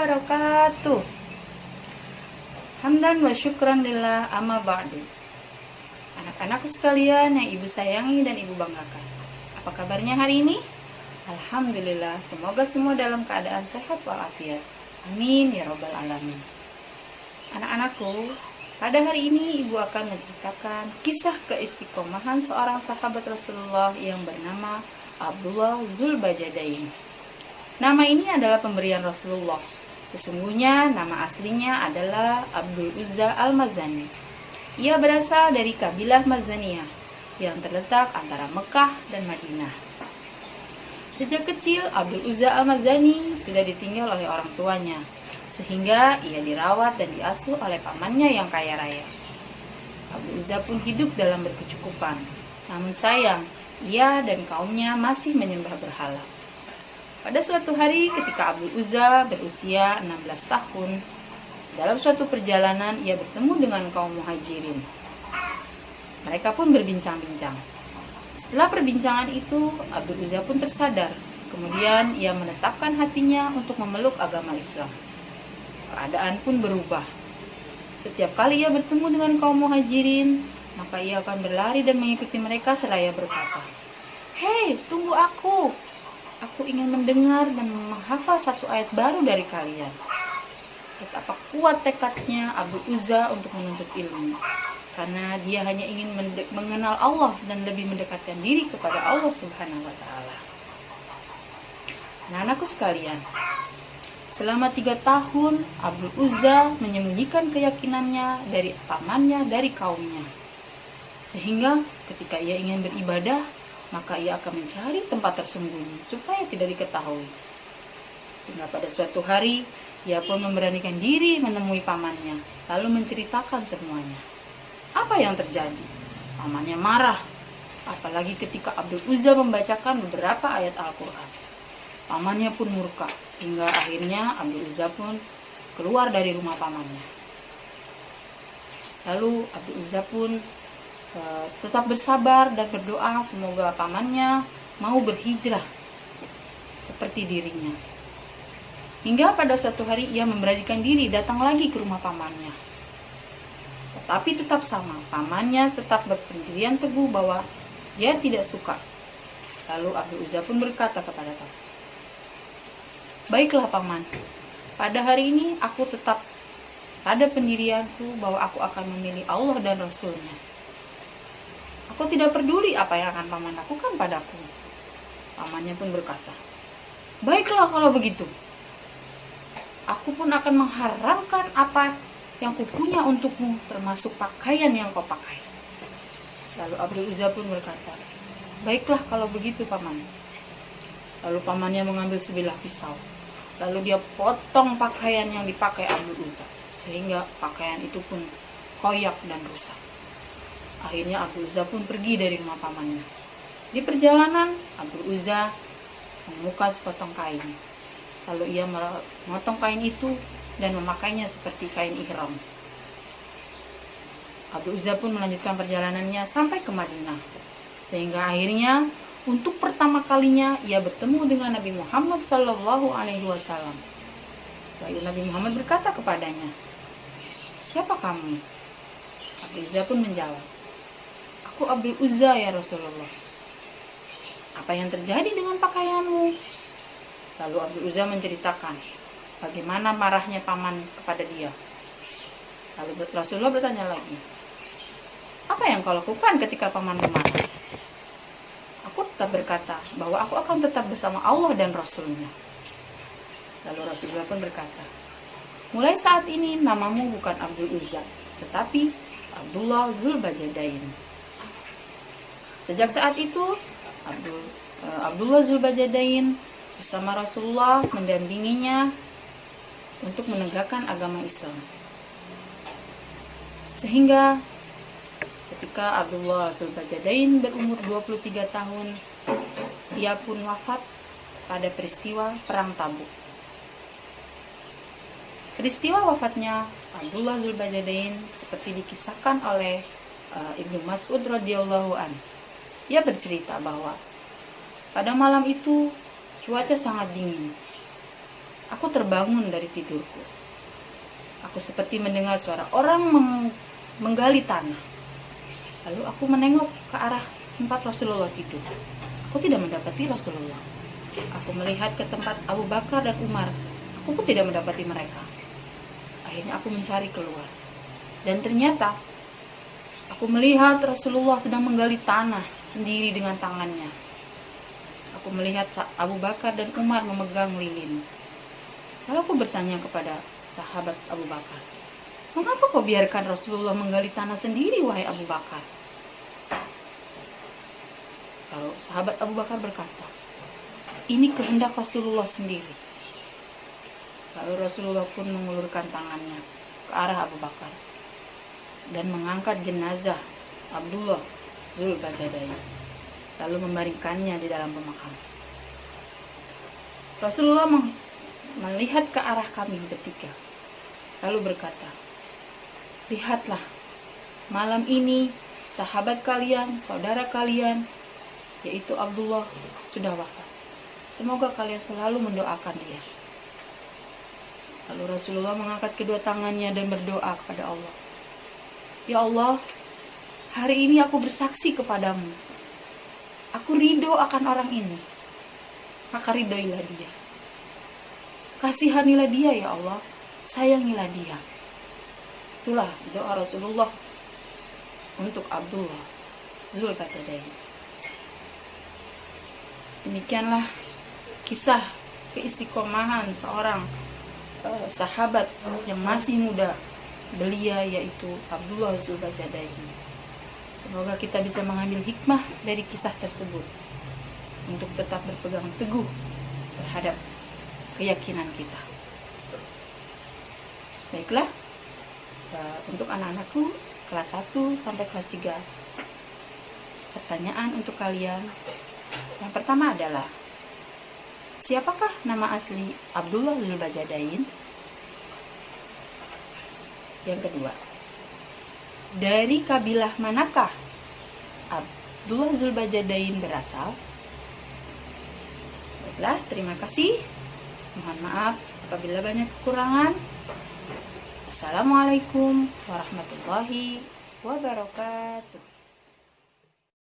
wabarakatuh. Hamdan wa syukran lillah, amma ba'du. Anak-anakku sekalian yang ibu sayangi dan ibu banggakan, apa kabarnya hari ini? Alhamdulillah, semoga semua dalam keadaan sehat walafiat. Amin ya robbal alamin. Anak-anakku, pada hari ini ibu akan menceritakan kisah keistiqomahan seorang sahabat Rasulullah yang bernama Abdullah Dzulbajadain. Nama ini adalah pemberian Rasulullah. Sesungguhnya nama aslinya adalah Abdul Uzza al-Mazani. Ia berasal dari kabilah Mazaniyah yang terletak antara Mekah dan Madinah. Sejak kecil Abdul Uzza al-Mazani sudah ditinggal oleh orang tuanya, sehingga ia dirawat dan diasuh oleh pamannya yang kaya raya. Abdul Uzza pun hidup dalam berkecukupan. Namun sayang, ia dan kaumnya masih menyembah berhala. Pada suatu hari ketika Abdul Uzza berusia 16 tahun, dalam suatu perjalanan ia bertemu dengan kaum muhajirin. Mereka pun berbincang-bincang. Setelah perbincangan itu, Abdul Uzza pun tersadar. Kemudian ia menetapkan hatinya untuk memeluk agama Islam. Keadaan pun berubah. Setiap kali ia bertemu dengan kaum muhajirin, maka ia akan berlari dan mengikuti mereka seraya berkata, "Hei, tunggu aku! Aku ingin mendengar dan menghafal satu ayat baru dari kalian." Betapa kuat tekadnya Abdul Uzza untuk menuntut ilmu, karena dia hanya ingin mengenal Allah dan lebih mendekatkan diri kepada Allah Subhanahu wa Ta'ala. Anak-anakku sekalian, selama 3 tahun Abdul Uzza menyembunyikan keyakinannya dari pamannya, dari kaumnya, sehingga ketika ia ingin beribadah, maka ia akan mencari tempat tersembunyi supaya tidak diketahui. Hingga pada suatu hari, ia pun memberanikan diri menemui pamannya, lalu menceritakan semuanya. Apa yang terjadi? Pamannya marah, apalagi ketika Abdul Uzza membacakan beberapa ayat Al-Quran. Pamannya pun murka, sehingga akhirnya Abdul Uzza pun keluar dari rumah pamannya. Lalu Abdul Uzza pun tetap bersabar dan berdoa semoga pamannya mau berhijrah seperti dirinya. Hingga pada suatu hari ia memberanikan diri datang lagi ke rumah pamannya. Tetapi tetap sama, pamannya tetap berpendirian teguh bahwa dia tidak suka. Lalu Abdul Uzza pun berkata kepada paman, "Baiklah paman, pada hari ini aku tetap pada pendirianku bahwa aku akan memilih Allah dan Rasulnya. Aku tidak peduli apa yang akan paman lakukan padaku." Pamannya pun berkata, "Baiklah kalau begitu. Aku pun akan mengharamkan apa yang kupunya untukmu, termasuk pakaian yang kau pakai." Lalu Abdul Uzza pun berkata, "Baiklah kalau begitu paman." Lalu pamannya mengambil sebilah pisau. Lalu dia potong pakaian yang dipakai Abdul Uzza, sehingga pakaian itu pun koyak dan rusak. Akhirnya Abdul Uzza pun pergi dari rumah pamannya. Di perjalanan, Abdul Uzza menemukan sepotong kain. Lalu ia memotong kain itu dan memakainya seperti kain ihram. Abdul Uzza pun melanjutkan perjalanannya sampai ke Madinah. Sehingga akhirnya untuk pertama kalinya ia bertemu dengan Nabi Muhammad SAW. Lalu Nabi Muhammad berkata kepadanya, "Siapa kamu?" Abdul Uzza pun menjawab, "Aku Abdul Uzza ya Rasulullah." "Apa yang terjadi dengan pakaianmu?" Lalu Abdul Uzza menceritakan bagaimana marahnya paman kepada dia. Lalu Rasulullah bertanya lagi, "Apa yang kau lakukan ketika pamanmu marah?" "Aku tetap berkata bahwa aku akan tetap bersama Allah dan Rasulnya." Lalu Rasulullah pun berkata, "Mulai saat ini namamu bukan Abdul Uzza, tetapi Abdullah Dzulbajadain." Sejak saat itu, Abdullah Dzulbajadain bersama Rasulullah mendampinginya untuk menegakkan agama Islam. Sehingga ketika Abdullah Dzulbajadain berumur 23 tahun, ia pun wafat pada peristiwa Perang Tabuk. Peristiwa wafatnya Abdullah Dzulbajadain seperti dikisahkan oleh Ibnu Mas'ud radhiyallahu anhu. Ia bercerita bahwa pada malam itu cuaca sangat dingin. Aku terbangun dari tidurku. Aku seperti mendengar suara orang menggali tanah. Lalu aku menengok ke arah tempat Rasulullah tidur. Aku tidak mendapati Rasulullah. Aku melihat ke tempat Abu Bakar dan Umar. Aku pun tidak mendapati mereka. Akhirnya aku mencari keluar. Dan ternyata aku melihat Rasulullah sedang menggali tanah sendiri dengan tangannya. Aku melihat Abu Bakar dan Umar memegang lilin. Lalu aku bertanya kepada sahabat Abu Bakar, "Mengapa kau biarkan Rasulullah menggali tanah sendiri, wahai Abu Bakar?" Lalu sahabat Abu Bakar berkata, "Ini kehendak Rasulullah sendiri." Lalu Rasulullah pun mengulurkan tangannya ke arah Abu Bakar dan mengangkat jenazah Abdullah Dzulbajadain, lalu membaringkannya di dalam pemakaman. Rasulullah melihat ke arah kami bertiga, lalu berkata, "Lihatlah, malam ini sahabat kalian, saudara kalian, yaitu Abdullah, sudah wafat. Semoga kalian selalu mendoakan dia." Lalu Rasulullah mengangkat kedua tangannya dan berdoa kepada Allah, "Ya Allah, hari ini aku bersaksi kepadamu. Aku ridho akan orang ini. Maka ridhoilah dia. Kasihanilah dia ya Allah. Sayangilah dia." Itulah doa Rasulullah untuk Abdullah Dzulbajadain. Demikianlah kisah keistiqomahan seorang sahabat yang masih muda belia, yaitu Abdullah Dzulbajadain. Semoga kita bisa mengambil hikmah dari kisah tersebut untuk tetap berpegang teguh terhadap keyakinan kita. Baiklah, untuk anak-anakku kelas 1 sampai kelas 3, pertanyaan untuk kalian. Yang pertama adalah, siapakah nama asli Abdullah Dzulbajadain? Yang kedua, dari kabilah manakah Abdullah Dzulbajadain berasal? Baiklah, terima kasih. Mohon maaf apabila banyak kekurangan. Assalamualaikum warahmatullahi wabarakatuh.